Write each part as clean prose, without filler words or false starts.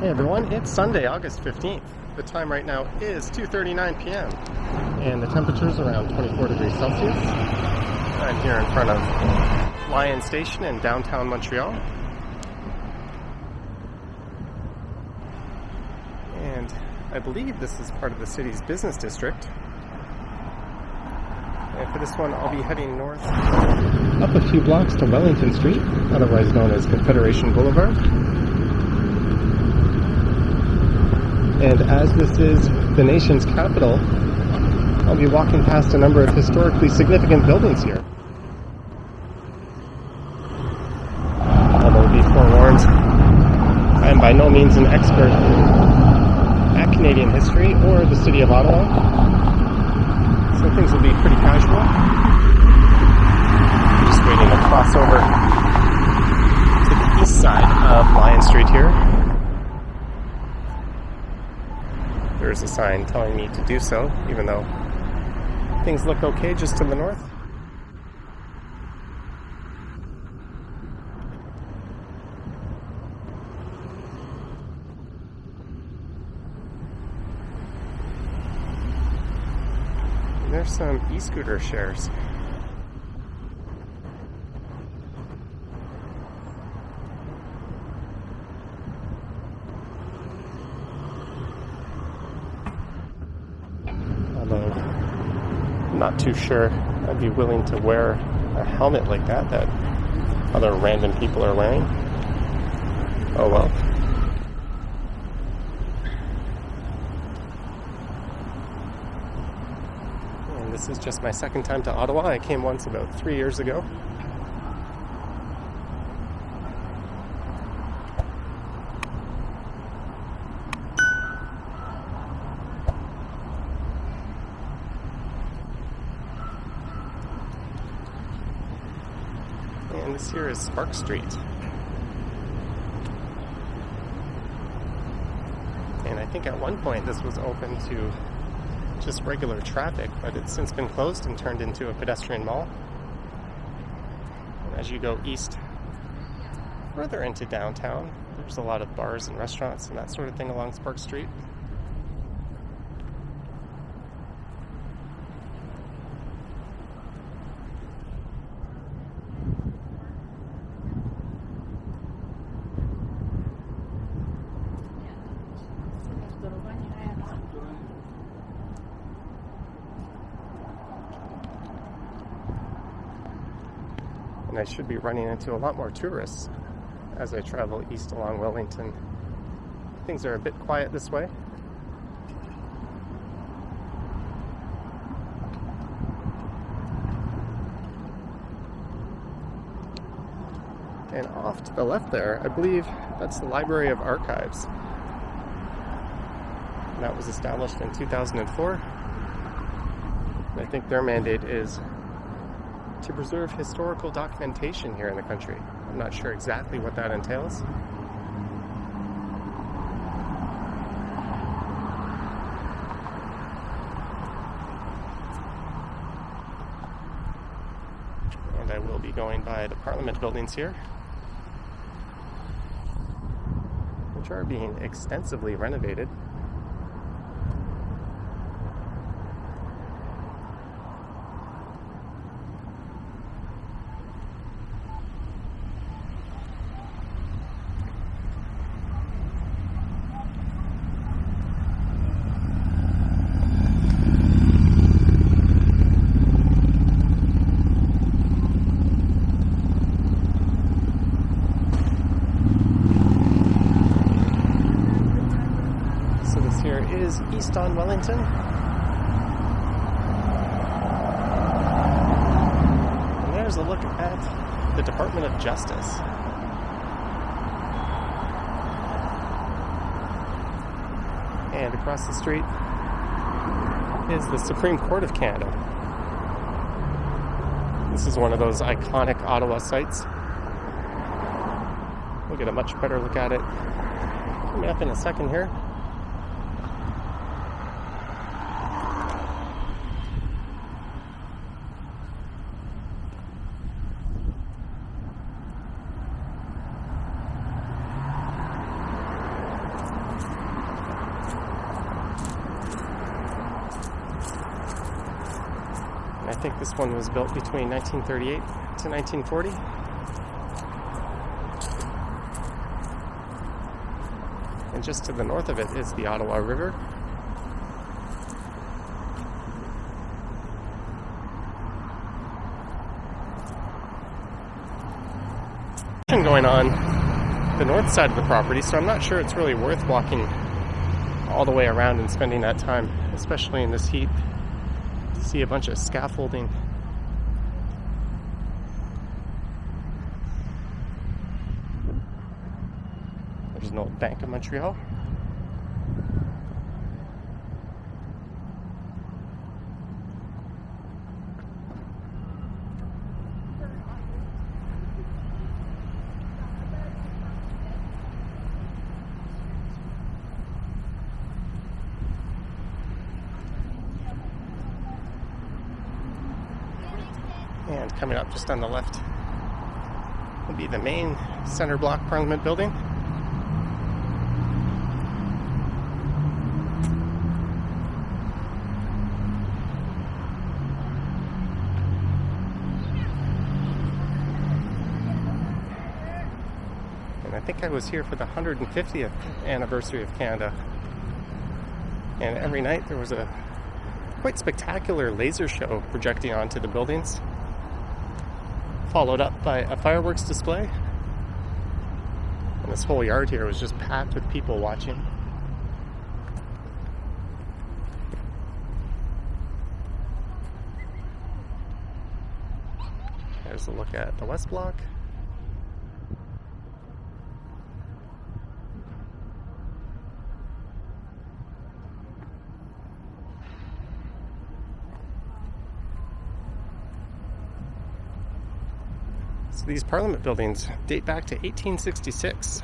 Hey everyone, it's Sunday, August 15th. The time right now is 2:39 p.m. and the temperature is around 24 degrees Celsius. I'm here in front of Lyon Station in downtown Montreal. And I believe this is part of the city's business district. And for this one, I'll be heading north up a few blocks to Wellington Street, otherwise known as Confederation Boulevard. And as this is the nation's capital, I'll be walking past a number of historically significant buildings here. Although be forewarned, I am by no means an expert at Canadian history or the city of Ottawa, so things will be pretty casual. I'm just waiting to cross over to the east side of Lyon Street here. There's a sign telling me to do so, even though things look okay just to the north. And there's some e-scooter shares. I'm not too sure I'd be willing to wear a helmet like that other random people are wearing. Oh well. And this is just my second time to Ottawa. I came once about 3 years ago. And this here is Spark Street. And I think at one point this was open to just regular traffic, but it's since been closed and turned into a pedestrian mall. And as you go east, further into downtown, there's a lot of bars and restaurants and that sort of thing along Spark Street. And I should be running into a lot more tourists as I travel east along Wellington. Things are a bit quiet this way. And off to the left there, I believe that's the Library of Archives. And that was established in 2004. And I think their mandate is to preserve historical documentation here in the country. I'm not sure exactly what that entails. And I will be going by the Parliament buildings here, which are being extensively renovated. Is east on Wellington. And there's a look at the Department of Justice. And across the street is the Surpreme Court of Canada. This is one of those iconic Ottawa sites. We'll get a much better look at it coming up in a second here. think this one was built between 1938 to 1940. And just to the north of it is the Ottawa River. Going on the north side of the property, so I'm not sure it's really worth walking all the way around and spending that time, especially in this heat. See a bunch of scaffolding. There's an old Bank of Montreal. And coming up just on the left will be the main center block Parliament building. And I think I was here for the 150th anniversary of Canada. And every night there was a quite spectacular laser show projecting onto the buildings, followed up by a fireworks display. And this whole yard here was just packed with people watching. There's a look at the West Block. So these Parliament buildings date back to 1866.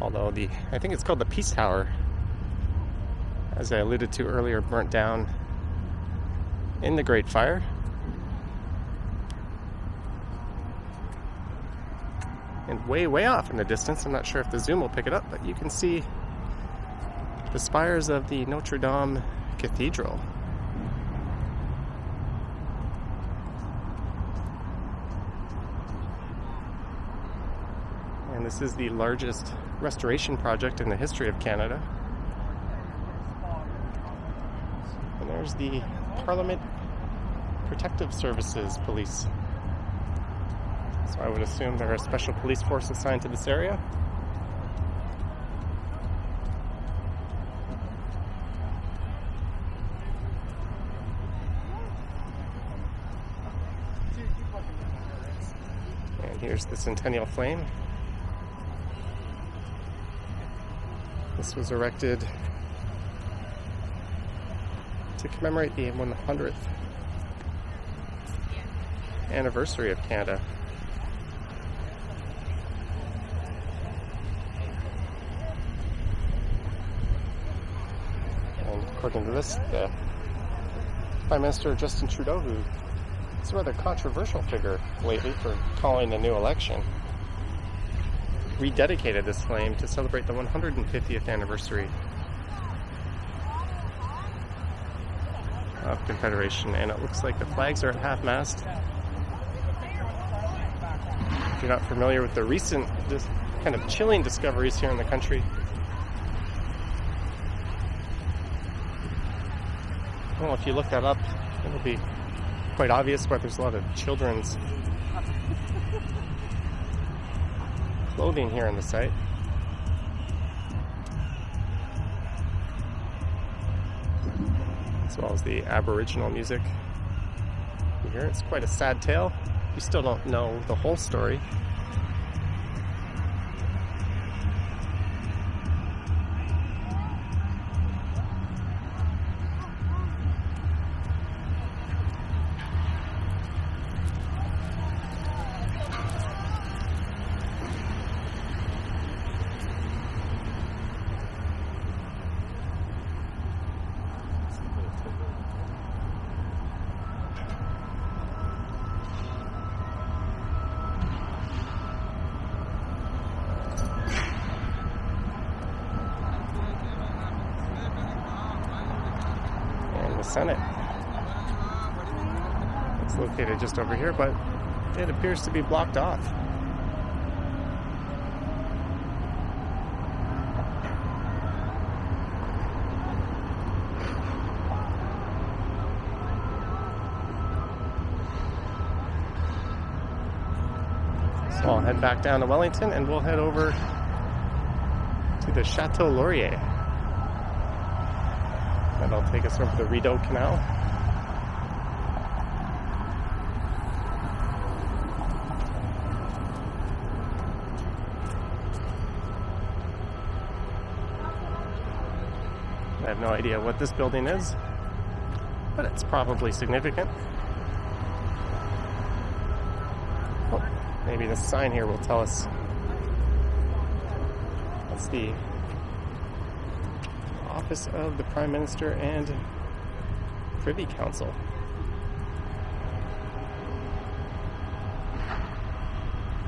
Although I think it's called the Peace Tower, as I alluded to earlier, burnt down in the Great Fire. And way, way off in the distance, I'm not sure if the zoom will pick it up, but you can see the spires of the Notre Dame Cathedral. And this is the largest restoration project in the history of Canada. And there's the Parliament Protective Services Police. So I would assume there are a special police force assigned to this area. Here's the Centennial Flame. This was erected to commemorate the 100th anniversary of Canada. And according to this, the Prime Minister Justin Trudeau, who is a rather controversial figure lately for calling a new election, rededicated this flame to celebrate the 150th anniversary of Confederation, and it looks like the flags are at half-mast. If you're not familiar with the recent kind of chilling discoveries here in the country, well, if you look that up, it'll be quite obvious why there's a lot of children's clothing here on the site. As well as the Aboriginal music. You hear it's quite a sad tale. You still don't know the whole story. Senate. It's located just over here, but it appears to be blocked off. So I'll head back down to Wellington and we'll head over to the Chateau Laurier. That'll take us over the Rideau Canal. I have no idea what this building is, but it's probably significant. Oh, maybe the sign here will tell us. That's the Office of the Prime Minister and Privy Council.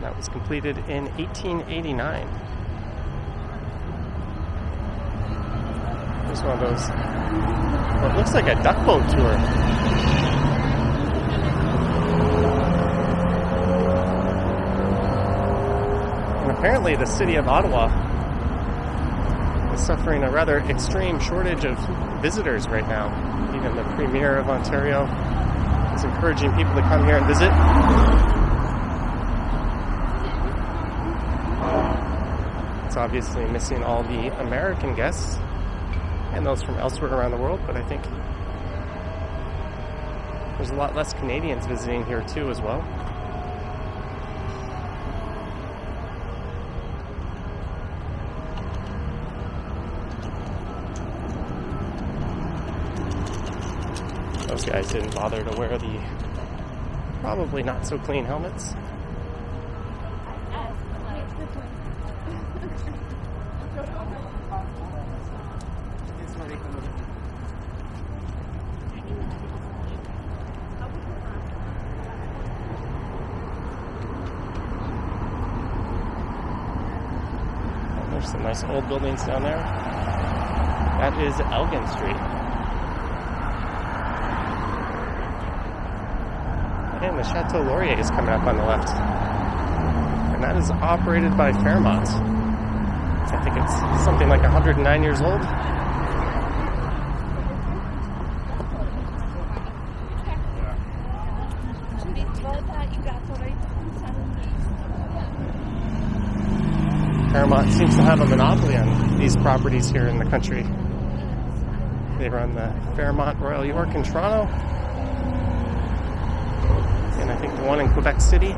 That was completed in 1889. There's one of those, what looks like a duck boat tour. And apparently the city of Ottawa is suffering a rather extreme shortage of visitors right now. Even the Premier of Ontario is encouraging people to come here and visit. It's obviously missing all the American guests and those from elsewhere around the world, but I think there's a lot less Canadians visiting here too as well. Those guys didn't bother to wear the probably not so clean helmets. There's some nice old buildings down there. That is Lyon Street. And the Chateau Laurier is coming up on the left. And that is operated by Fairmont. I think it's something like 109 years old. Fairmont seems to have a monopoly on these properties here in the country. They run the Fairmont Royal York in Toronto, and I think the one in Quebec City.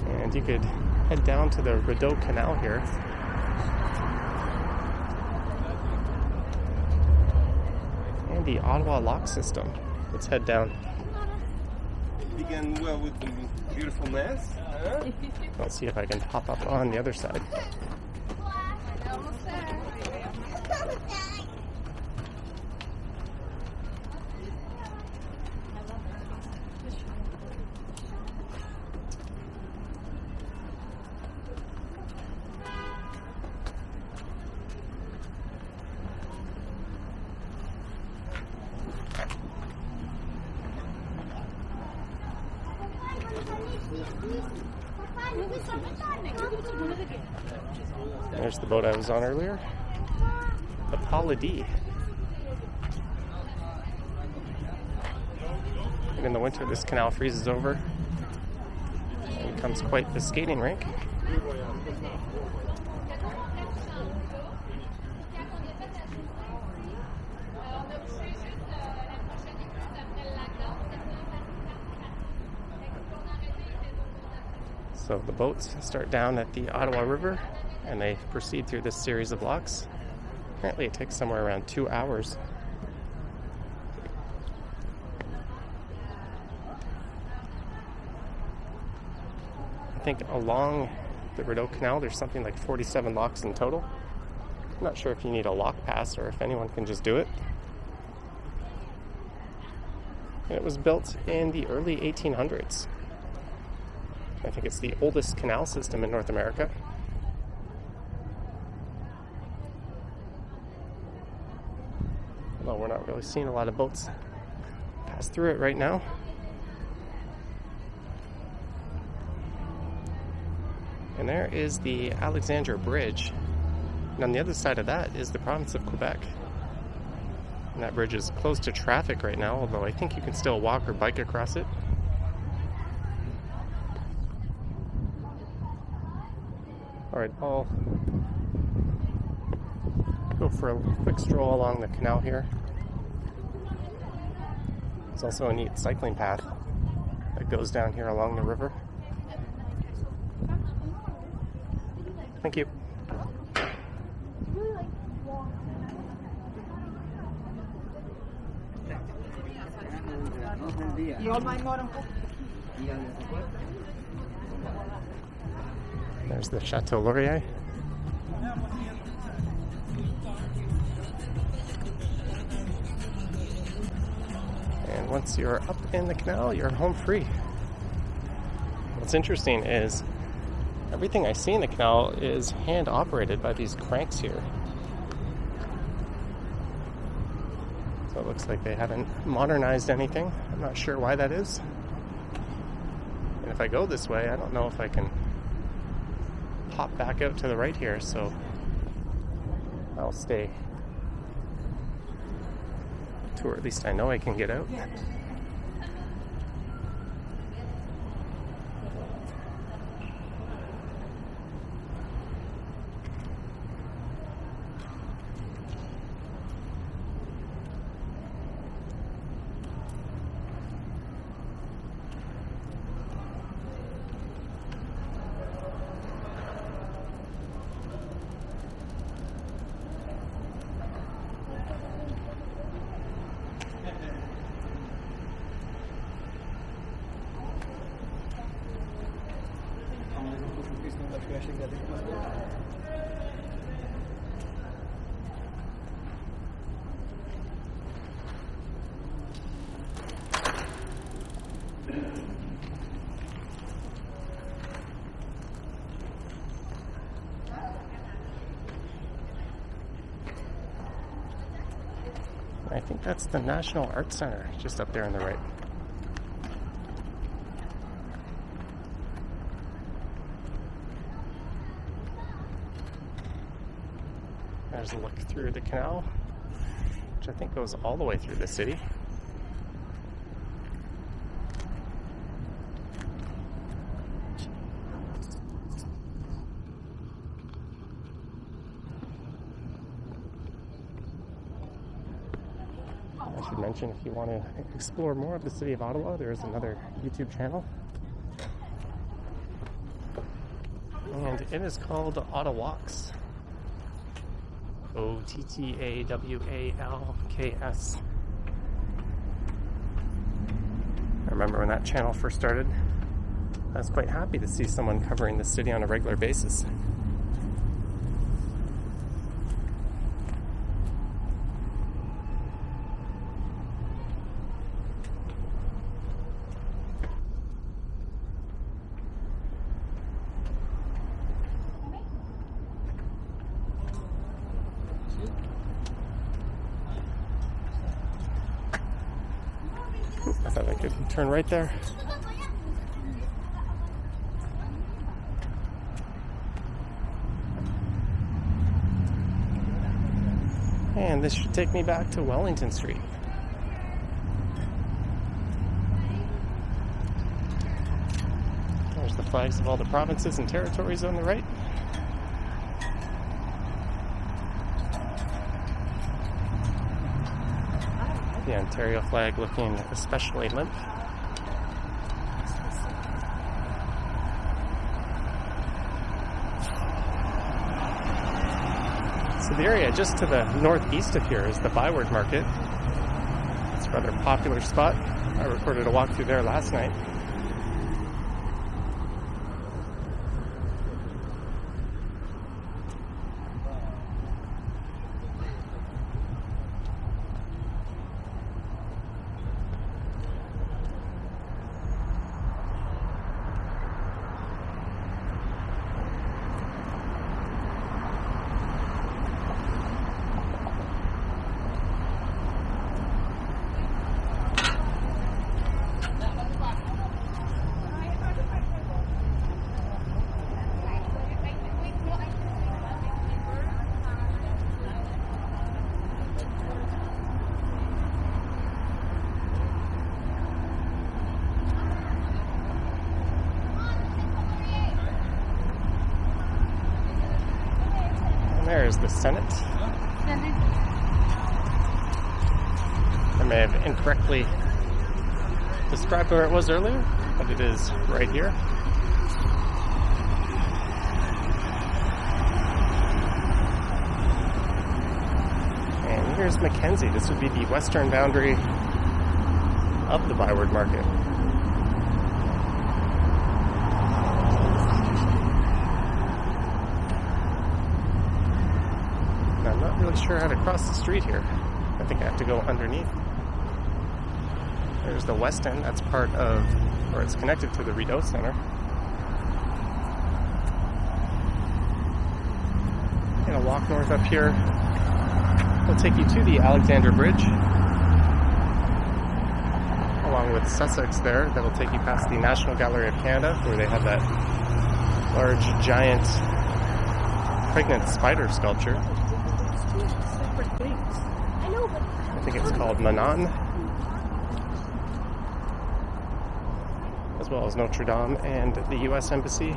And you could head down to the Rideau Canal here. And the Ottawa lock system. Let's head down. Began well with the beautiful mess. Let's see if I can hop up on the other side. There's the boat I was on earlier, the Paladie. And in the winter, this canal freezes over and becomes quite the skating rink. So the boats start down at the Ottawa River and they proceed through this series of locks. Apparently it takes somewhere around 2 hours. I think along the Rideau Canal there's something like 47 locks in total. I'm not sure if you need a lock pass or if anyone can just do it. And it was built in the early 1800s. I think it's the oldest canal system in North America. Although we're not really seeing a lot of boats pass through it right now. And there is the Alexandra Bridge. And on the other side of that is the province of Quebec. And that bridge is closed to traffic right now, although I think you can still walk or bike across it. Alright, I'll go for a quick stroll along the canal here. There's also a neat cycling path that goes down here along the river. Thank you. There's the Chateau Laurier. And once you're up in the canal, you're home free. What's interesting is everything I see in the canal is hand operated by these cranks here. So it looks like they haven't modernized anything. I'm not sure why that is. And if I go this way, I don't know if I can pop back out to the right here, so I'll stay to where at least I know I can get out. I think that's the National Arts Center, just up there on the right. There's a look through the canal, which I think goes all the way through the city. I should mention, if you want to explore more of the city of Ottawa, there's another YouTube channel. And it is called Ottawalks. Ottawalks. I remember when that channel first started, I was quite happy to see someone covering the city on a regular basis. I thought I could turn right there. And this should take me back to Wellington Street. There's the flags of all the provinces and territories on the right. The Ontario flag looking especially limp. So the area just to the northeast of here is the Byward Market. It's a rather popular spot. I recorded a walk through there last night. There's the Senate. I may have incorrectly described where it was earlier, but it is right here. And here's Mackenzie. This would be the western boundary of the Byward Market. Now, I'm not really sure how to cross the street here. I think I have to go underneath. There's the West End. That's part of, or it's connected to the Rideau Centrre. And a walk north up here will take you to the Alexandra Bridge, along with Sussex there. That'll take you past the National Gallery of Canada, where they have that large, giant, pregnant spider sculpture. I think it's called Manon, as well as Notre Dame and the U.S. Embassy.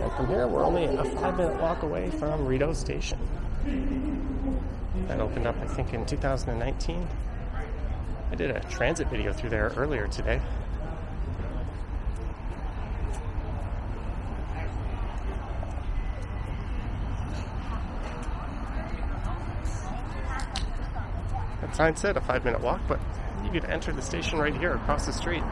And from here, we're only a 5-minute walk away from Rideau Station. That opened up, I think, in 2019. I did a transit video through there earlier today. That sign said a 5-minute walk, but you could enter the station right here across the street.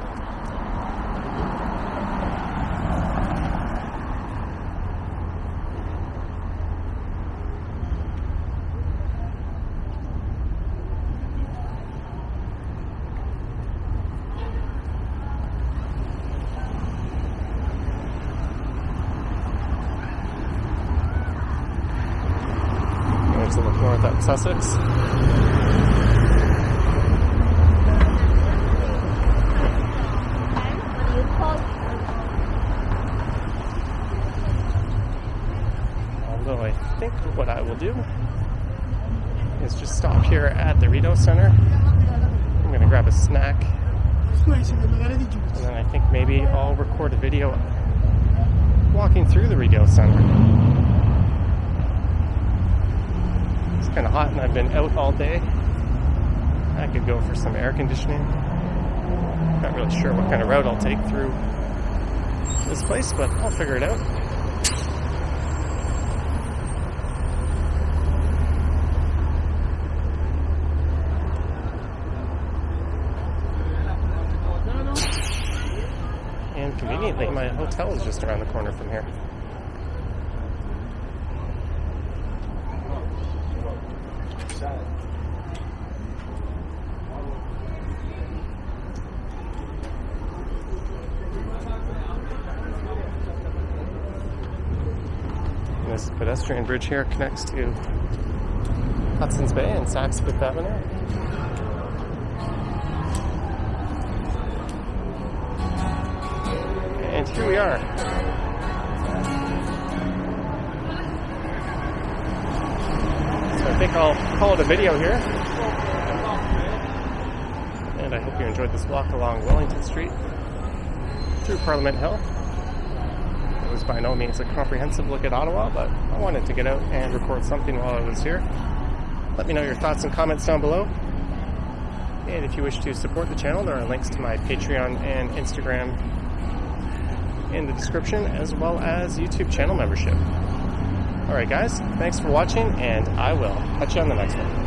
There's a look north at Sussex. Although I think what I will do is just stop here at the Rideau Centrre. I'm going to grab a snack. And then I think maybe I'll record a video walking through the Rideau Centrre. It's kind of hot and I've been out all day. I could go for some air conditioning. Not really sure what kind of route I'll take through this place, but I'll figure it out. And conveniently, my hotel is just around the corner from here. This pedestrian bridge here connects to Hudson's Bay and Saks Fifth Avenue. And here we are. So I think I'll call it a video here. And I hope you enjoyed this walk along Wellington Street through Parliament Hill. It was by no means a comprehensive look at Ottawa, but I wanted to get out and record something while I was here. Let me know your thoughts and comments down below. And if you wish to support the channel, there are links to my Patreon and Instagram in the description, as well as YouTube channel membership. Alright guys, thanks for watching, and I will catch you on the next one.